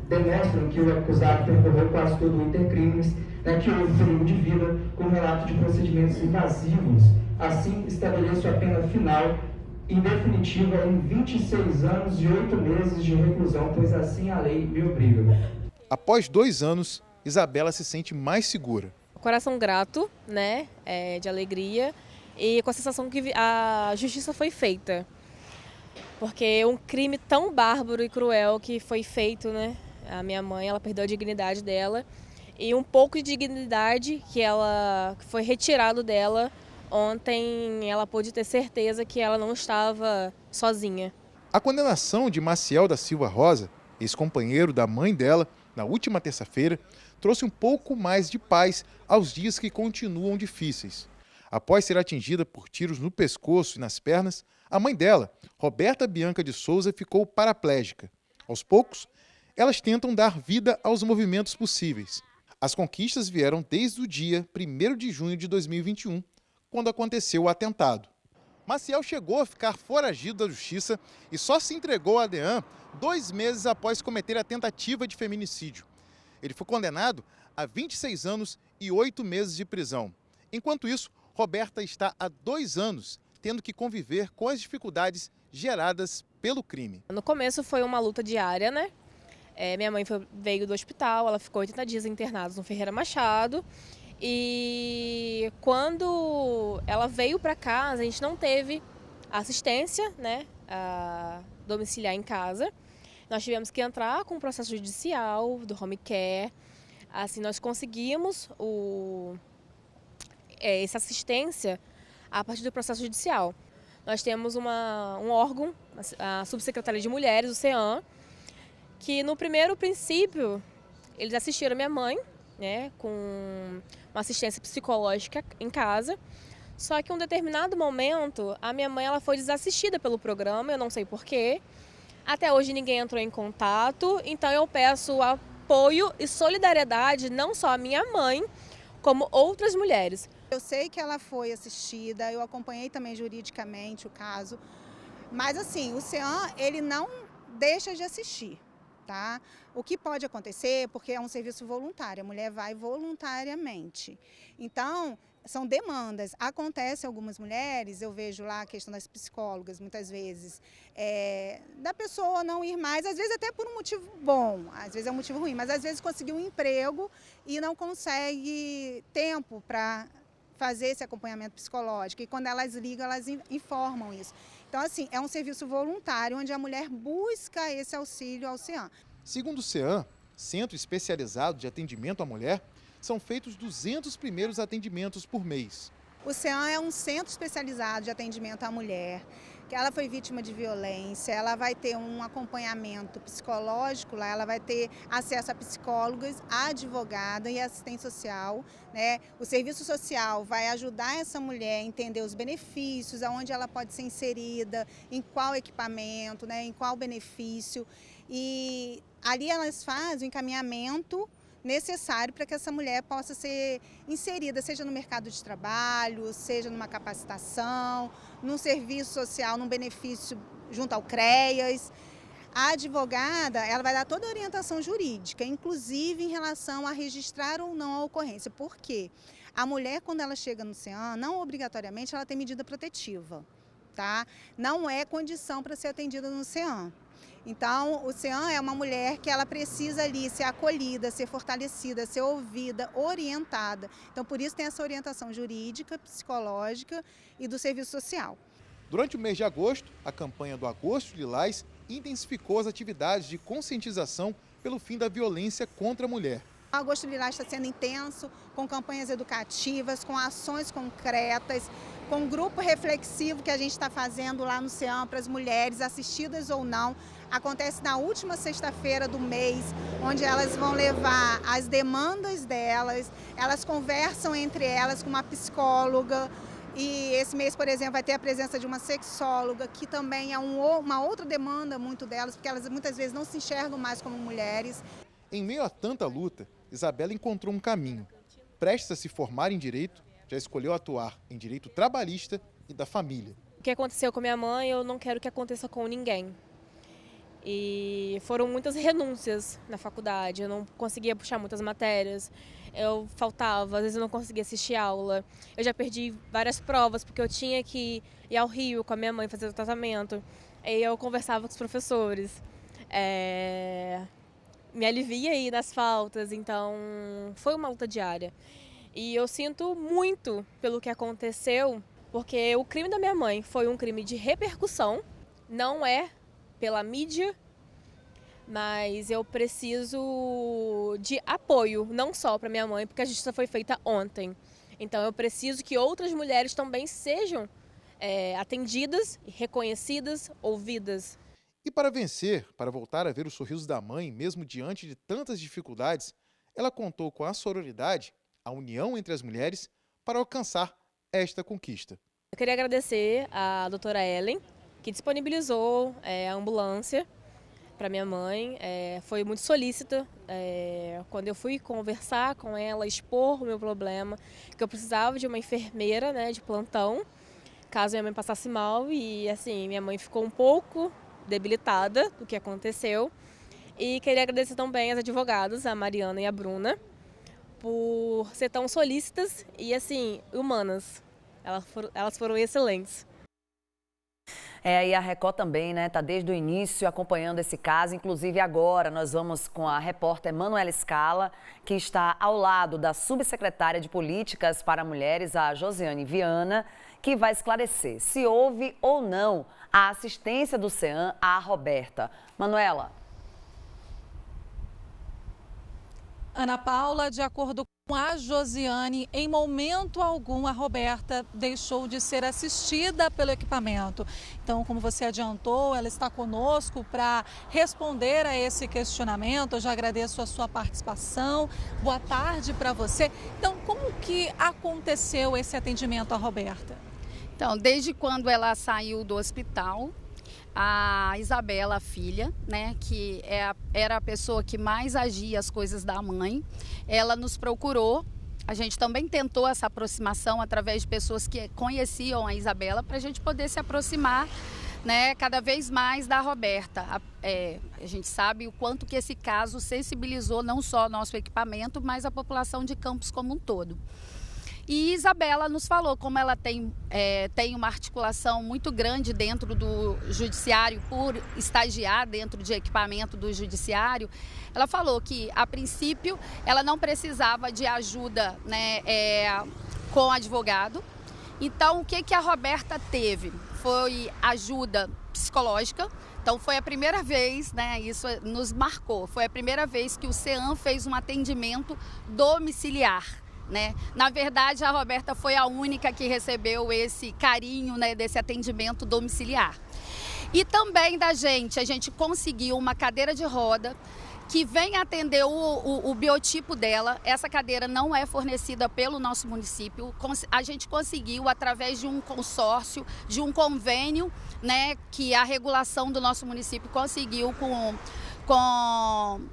demonstram que o acusado percorreu quase todo o intercrimes, que houve perigo de vida, com relato de procedimentos invasivos. Assim, estabeleço a pena final em definitiva em 26 anos e 8 meses de reclusão, pois assim a lei me obriga. Após 2 anos, Isabela se sente mais segura. Coração grato, né, de alegria e com a sensação que a justiça foi feita. Porque um crime tão bárbaro e cruel que foi feito, né, a minha mãe, ela perdeu a dignidade dela e um pouco de dignidade que foi retirado dela. Ontem ela pôde ter certeza que ela não estava sozinha. A condenação de Maciel da Silva Rosa, ex-companheiro da mãe dela, na última terça-feira, trouxe um pouco mais de paz aos dias que continuam difíceis. Após ser atingida por tiros no pescoço e nas pernas, a mãe dela, Roberta Bianca de Souza, ficou paraplégica. Aos poucos, elas tentam dar vida aos movimentos possíveis. As conquistas vieram desde o dia 1º de junho de 2021, quando aconteceu o atentado. Maciel chegou a ficar foragido da justiça e só se entregou à DEAN 2 meses após cometer a tentativa de feminicídio. Ele foi condenado a 26 anos e 8 meses de prisão. Enquanto isso, Roberta está há 2 anos tendo que conviver com as dificuldades geradas pelo crime. No começo foi uma luta diária, né? Minha mãe veio do hospital, ela ficou 80 dias internada no Ferreira Machado. E quando ela veio para casa, a gente não teve assistência, né, domiciliar em casa. Nós tivemos que entrar com o processo judicial do home care. Assim, nós conseguimos essa assistência a partir do processo judicial. Nós temos um órgão, a Subsecretaria de Mulheres, o CEAM, que no primeiro princípio eles assistiram minha mãe, né, com uma assistência psicológica em casa. Só que em um determinado momento, a minha mãe ela foi desassistida pelo programa, eu não sei porquê. Até hoje ninguém entrou em contato, então eu peço apoio e solidariedade não só à minha mãe, como outras mulheres. Eu sei que ela foi assistida, eu acompanhei também juridicamente o caso, mas assim, o CEAM, ele não deixa de assistir. Tá? O que pode acontecer, porque é um serviço voluntário, a mulher vai voluntariamente. Então, são demandas. Acontece algumas mulheres, eu vejo lá a questão das psicólogas, muitas vezes, da pessoa não ir mais, às vezes até por um motivo bom, às vezes é um motivo ruim, mas às vezes conseguiu um emprego e não consegue tempo para fazer esse acompanhamento psicológico. E quando elas ligam, elas informam isso. Então, assim, é um serviço voluntário onde a mulher busca esse auxílio ao CEAM. Segundo o CEAM, Centro Especializado de Atendimento à Mulher, são feitos 200 primeiros atendimentos por mês. O CEAM é um centro especializado de atendimento à mulher, que ela foi vítima de violência, ela vai ter um acompanhamento psicológico lá, ela vai ter acesso a psicólogos, a advogada e assistente social, né? O serviço social vai ajudar essa mulher a entender os benefícios, aonde ela pode ser inserida, em qual equipamento, né? Em qual benefício. E ali elas fazem o encaminhamento necessário para que essa mulher possa ser inserida, seja no mercado de trabalho, seja numa capacitação, num serviço social, num benefício junto ao CREAS. A advogada, ela vai dar toda a orientação jurídica, inclusive em relação a registrar ou não a ocorrência. Por quê? A mulher, quando ela chega no CEAM, não obrigatoriamente ela tem medida protetiva, tá? Não é condição para ser atendida no CEAM. Então, o CEAM é uma mulher que ela precisa ali ser acolhida, ser fortalecida, ser ouvida, orientada. Então, por isso tem essa orientação jurídica, psicológica e do serviço social. Durante o mês de agosto, a campanha do Agosto Lilás intensificou as atividades de conscientização pelo fim da violência contra a mulher. O Agosto Lilás está sendo intenso, com campanhas educativas, com ações concretas, com um grupo reflexivo que a gente está fazendo lá no CEAM para as mulheres, assistidas ou não. Acontece na última sexta-feira do mês, onde elas vão levar as demandas delas, elas conversam entre elas com uma psicóloga. E esse mês, por exemplo, vai ter a presença de uma sexóloga, que também é uma outra demanda muito delas, porque elas muitas vezes não se enxergam mais como mulheres. Em meio a tanta luta, Isabela encontrou um caminho. Prestes a se formar em Direito, já escolheu atuar em Direito Trabalhista e da Família. O que aconteceu com minha mãe, eu não quero que aconteça com ninguém. E foram muitas renúncias na faculdade, eu não conseguia puxar muitas matérias, eu faltava, às vezes eu não conseguia assistir aula. Eu já perdi várias provas porque eu tinha que ir ao Rio com a minha mãe fazer o tratamento. Aí eu conversava com os professores, me alivia aí nas faltas, então foi uma luta diária. E eu sinto muito pelo que aconteceu, porque o crime da minha mãe foi um crime de repercussão, não é pela mídia, mas eu preciso de apoio, não só para minha mãe, porque a justiça foi feita ontem. Então eu preciso que outras mulheres também sejam atendidas, reconhecidas, ouvidas. E para vencer, para voltar a ver os sorrisos da mãe, mesmo diante de tantas dificuldades, ela contou com a sororidade, a união entre as mulheres, para alcançar esta conquista. Eu queria agradecer à doutora Ellen, que disponibilizou a ambulância para minha mãe. Foi muito solícita quando eu fui conversar com ela, expor o meu problema, que eu precisava de uma enfermeira, né, de plantão, caso minha mãe passasse mal. E assim, minha mãe ficou um pouco debilitada do que aconteceu. E queria agradecer também às advogadas, a Mariana e a Bruna, por ser tão solícitas e assim, humanas. Elas foram excelentes. E a Record também, né, tá desde o início acompanhando esse caso. Inclusive agora nós vamos com a repórter Manuela Scala, que está ao lado da subsecretária de Políticas para Mulheres, a Josiane Viana, que vai esclarecer se houve ou não a assistência do CEAM à Roberta. Manuela. Ana Paula, de acordo com a Josiane, em momento algum a Roberta deixou de ser assistida pelo equipamento. Então, como você adiantou, ela está conosco para responder a esse questionamento. Eu já agradeço a sua participação. Boa tarde para você. Então, como que aconteceu esse atendimento à Roberta? Então, desde quando ela saiu do hospital, a Isabela, a filha, né, que era a pessoa que mais agia as coisas da mãe, ela nos procurou. A gente também tentou essa aproximação através de pessoas que conheciam a Isabela para a gente poder se aproximar, né, cada vez mais da Roberta. A gente sabe o quanto que esse caso sensibilizou não só nosso equipamento, mas a população de Campos como um todo. E Isabela nos falou como ela tem uma articulação muito grande dentro do judiciário, por estagiar dentro de equipamento do judiciário. Ela falou que, a princípio, ela não precisava de ajuda, né, com advogado. Então, o que a Roberta teve? Foi ajuda psicológica. Então, foi a primeira vez, né, isso nos marcou, foi a primeira vez que o CEAM fez um atendimento domiciliar. Né? Na verdade, a Roberta foi a única que recebeu esse carinho, né, desse atendimento domiciliar. E também a gente conseguiu uma cadeira de roda que vem atender o biotipo dela. Essa cadeira não é fornecida pelo nosso município. A gente conseguiu através de um consórcio, de um convênio, né, que a regulação do nosso município conseguiu com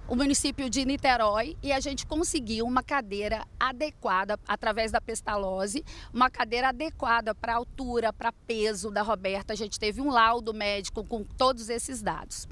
o município de Niterói, e a gente conseguiu uma cadeira adequada, através da Pestalozzi, uma cadeira adequada para a altura, para peso da Roberta. A gente teve um laudo médico com todos esses dados.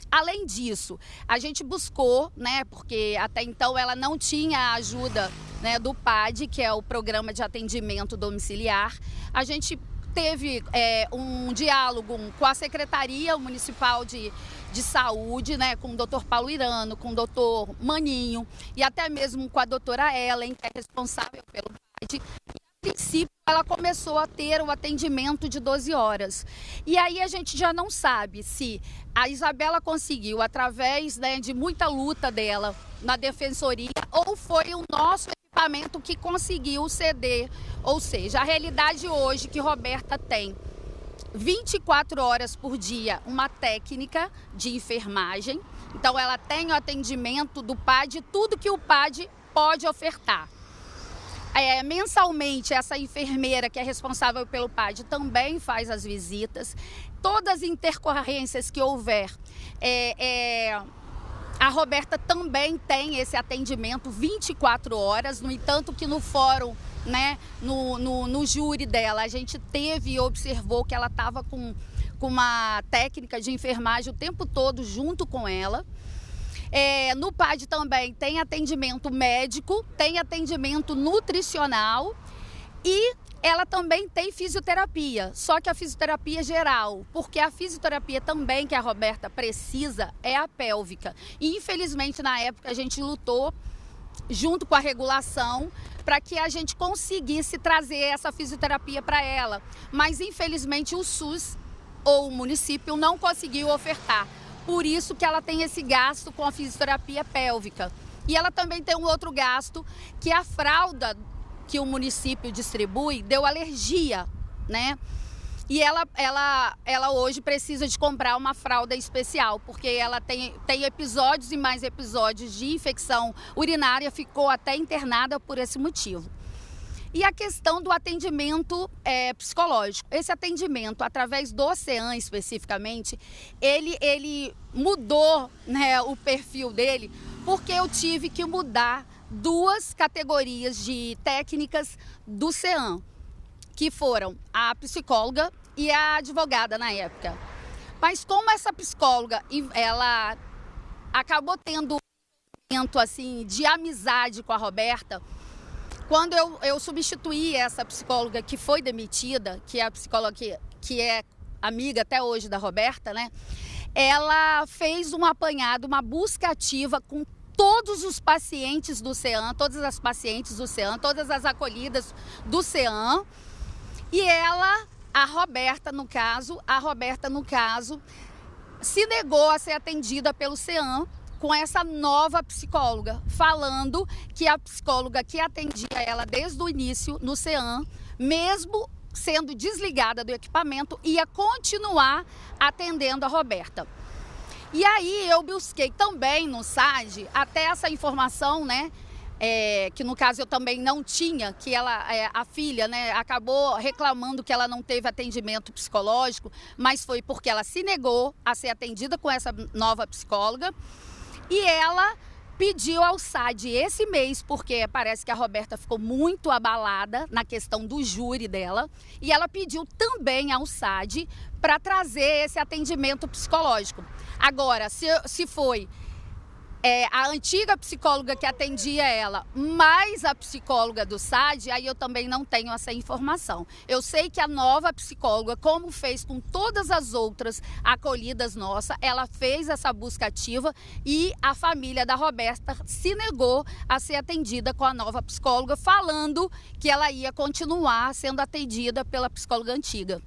Além disso, a gente buscou, né, porque até então ela não tinha a ajuda, né, do PAD, que é o Programa de Atendimento Domiciliar. A gente teve um diálogo com a Secretaria Municipal de Saúde, né, com o Dr. Paulo Irano, com o Dr. Maninho e até mesmo com a doutora Ellen, que é responsável pelo PAD. A princípio, ela começou a ter o atendimento de 12 horas. E aí a gente já não sabe se a Isabela conseguiu, através, né, de muita luta dela na defensoria, ou foi o nosso equipamento que conseguiu ceder. Ou seja, a realidade hoje que Roberta tem 24 horas por dia uma técnica de enfermagem. Então ela tem o atendimento do PAD, tudo que o PAD pode ofertar. Mensalmente, essa enfermeira que é responsável pelo PAD também faz as visitas. Todas as intercorrências que houver, a Roberta também tem esse atendimento 24 horas. No entanto, que no fórum, né, no júri dela, a gente teve e observou que ela estava com com uma técnica de enfermagem o tempo todo junto com ela. No PAD também tem atendimento médico, tem atendimento nutricional e ela também tem fisioterapia, só que a fisioterapia geral, porque a fisioterapia também que a Roberta precisa é a pélvica. E infelizmente na época a gente lutou junto com a regulação para que a gente conseguisse trazer essa fisioterapia para ela, mas infelizmente o SUS ou o município não conseguiu ofertar. Por isso que ela tem esse gasto com a fisioterapia pélvica. E ela também tem um outro gasto, que a fralda que o município distribui deu alergia, né? E ela hoje precisa de comprar uma fralda especial, porque ela tem episódios e mais episódios de infecção urinária, ficou até internada por esse motivo. E a questão do atendimento psicológico. Esse atendimento, através do CEAM especificamente, ele mudou, né, o perfil dele, porque eu tive que mudar 2 categorias de técnicas do CEAM, que foram a psicóloga e a advogada na época. Mas como essa psicóloga, ela acabou tendo um momento assim, de amizade com a Roberta, quando eu substituí essa psicóloga que foi demitida, que é a psicóloga que é amiga até hoje da Roberta, né? Ela fez um apanhado, uma busca ativa com todos os pacientes do CEAM, todas as pacientes do CEAM, todas as acolhidas do CEAM. E a Roberta no caso, se negou a ser atendida pelo CEAM com essa nova psicóloga, falando que a psicóloga que atendia ela desde o início no CEAM, mesmo sendo desligada do equipamento, ia continuar atendendo a Roberta. E aí eu busquei também no SAD até essa informação, né? Que no caso eu também não tinha, que a filha, né, acabou reclamando que ela não teve atendimento psicológico, mas foi porque ela se negou a ser atendida com essa nova psicóloga. E ela pediu ao SAD esse mês, porque parece que a Roberta ficou muito abalada na questão do júri dela, e ela pediu também ao SAD para trazer esse atendimento psicológico. Agora, se foi a antiga psicóloga que atendia ela, mais a psicóloga do SAD, aí eu também não tenho essa informação. Eu sei que a nova psicóloga, como fez com todas as outras acolhidas nossas, ela fez essa busca ativa e a família da Roberta se negou a ser atendida com a nova psicóloga, falando que ela ia continuar sendo atendida pela psicóloga antiga.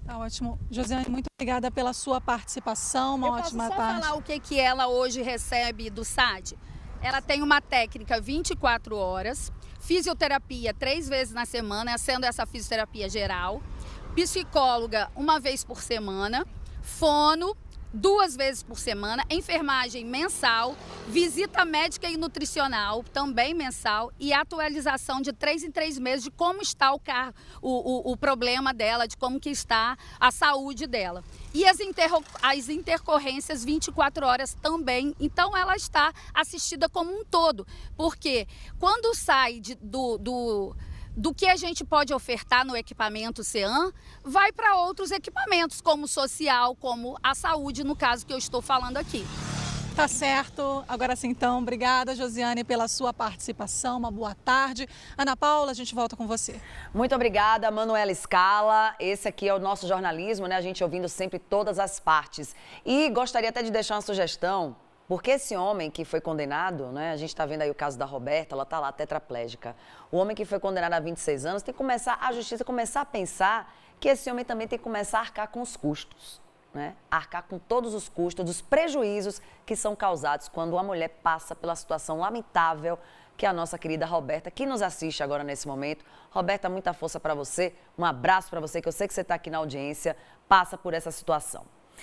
Tá ótimo. Josiane, muito obrigada pela sua participação, uma ótima tarde. Eu posso só falar o que ela hoje recebe do SAD? Ela tem uma técnica 24 horas, fisioterapia 3 vezes na semana, sendo essa fisioterapia geral, psicóloga 1 vez por semana, fono 2 vezes por semana, enfermagem mensal, visita médica e nutricional também mensal e atualização de 3 em 3 meses de como está o problema dela, de como que está a saúde dela. E as intercorrências 24 horas também, então ela está assistida como um todo, porque quando sai do que a gente pode ofertar no equipamento CEAM, vai para outros equipamentos, como o social, como a saúde, no caso que eu estou falando aqui. Tá certo. Agora sim, então, obrigada, Josiane, pela sua participação. Uma boa tarde. Ana Paula, a gente volta com você. Muito obrigada, Manuela Scala. Esse aqui é o nosso jornalismo, né? A gente ouvindo sempre todas as partes. E gostaria até de deixar uma sugestão. Porque esse homem que foi condenado, né, a gente está vendo aí o caso da Roberta, ela está lá tetraplégica. O homem que foi condenado a 26 anos, tem que começar, a justiça começar a pensar que esse homem também tem que começar a arcar com os custos, né? Arcar com todos os custos, dos prejuízos que são causados quando uma mulher passa pela situação lamentável que é a nossa querida Roberta, que nos assiste agora nesse momento. Roberta, muita força para você, um abraço para você, que eu sei que você está aqui na audiência, passa por essa situação.